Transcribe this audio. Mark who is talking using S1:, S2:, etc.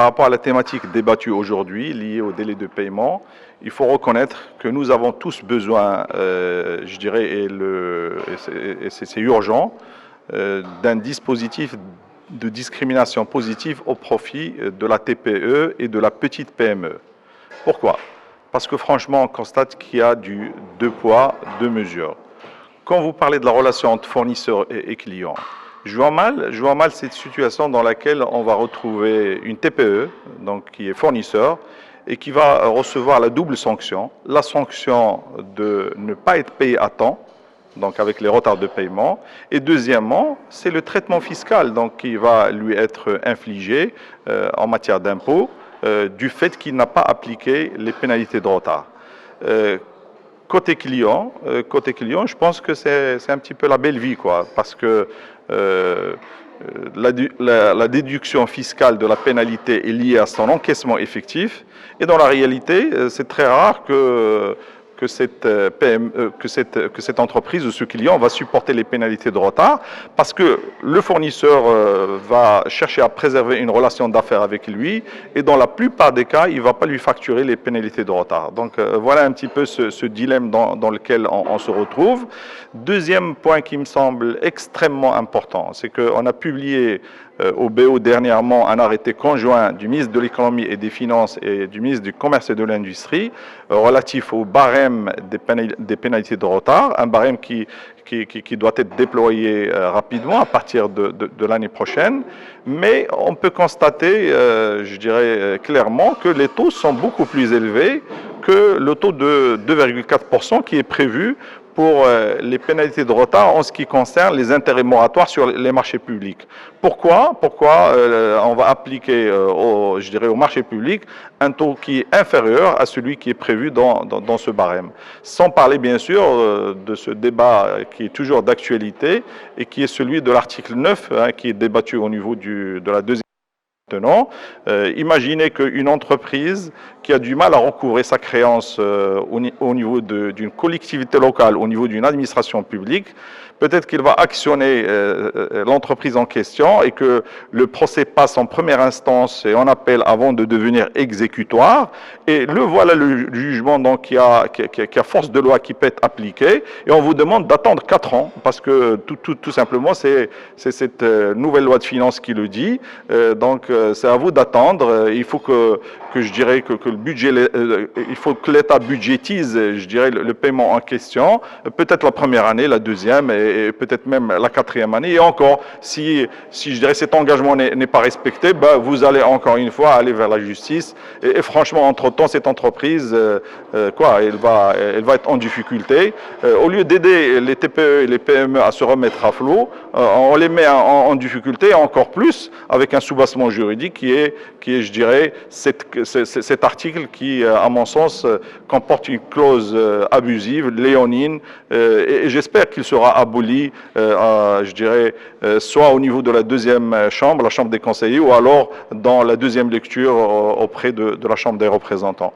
S1: par rapport à la thématique débattue aujourd'hui, liée au délai de paiement, il faut reconnaître que nous avons tous besoin, je dirais, et c'est urgent, d'un dispositif de discrimination positive au profit de la TPE et de la petite PME. Pourquoi? Parce que franchement, on constate qu'il y a du deux poids, deux mesures. Quand vous parlez de la relation entre fournisseurs et clients, je vois mal cette situation dans laquelle on va retrouver une TPE, donc qui est fournisseur, et qui va recevoir la double sanction. La sanction de ne pas être payé à temps, donc avec les retards de paiement, et deuxièmement, c'est le traitement fiscal donc, qui va lui être infligé en matière d'impôt du fait qu'il n'a pas appliqué les pénalités de retard. Côté client, je pense que c'est un petit peu la belle vie, quoi, parce que la déduction fiscale de la pénalité est liée à son encaissement effectif, et dans la réalité, c'est très rare que cette entreprise ou ce client va supporter les pénalités de retard parce que le fournisseur va chercher à préserver une relation d'affaires avec lui et dans la plupart des cas, il ne va pas lui facturer les pénalités de retard. Donc voilà un petit peu ce dilemme dans lequel on se retrouve. Deuxième point qui me semble extrêmement important, c'est qu'on a publié au BO dernièrement un arrêté conjoint du ministre de l'économie et des finances et du ministre du commerce et de l'industrie relatif au barème des pénalités de retard, un barème qui doit être déployé rapidement à partir de l'année prochaine. Mais on peut constater, je dirais clairement, que les taux sont beaucoup plus élevés que le taux de 2,4% qui est prévu pour les pénalités de retard en ce qui concerne les intérêts moratoires sur les marchés publics. Pourquoi on va appliquer au marché public un taux qui est inférieur à celui qui est prévu dans ce barème? Sans parler bien sûr de ce débat qui est toujours d'actualité et qui est celui de l'article 9 qui est débattu au niveau de la deuxième. Maintenant, imaginez qu'une entreprise qui a du mal à recouvrer sa créance au niveau d'une collectivité locale, au niveau d'une administration publique, peut-être qu'il va actionner l'entreprise en question et que le procès passe en première instance et en appel avant de devenir exécutoire. Et voilà le jugement donc, qui a force de loi qui peut être appliqué. Et on vous demande d'attendre 4 ans parce que tout simplement c'est cette nouvelle loi de finances qui le dit. Donc c'est à vous d'attendre. Il faut que je dirais que le budget, il faut que l'État budgétise, je dirais, le paiement en question. Peut-être la première année, la deuxième et peut-être même la 4e année. Et encore, si je dirais cet engagement n'est pas respecté, ben, vous allez encore une fois aller vers la justice. Et franchement, entre-temps, cette entreprise, elle va être en difficulté. Au lieu d'aider les TPE et les PME à se remettre à flot, on les met en difficulté encore plus avec un soubassement juridique qui est je dirais, cet article qui, à mon sens, comporte une clause abusive, léonine, et j'espère qu'il sera aboli, je dirais, soit au niveau de la deuxième chambre, la Chambre des conseillers, ou alors dans la deuxième lecture auprès de la Chambre des représentants.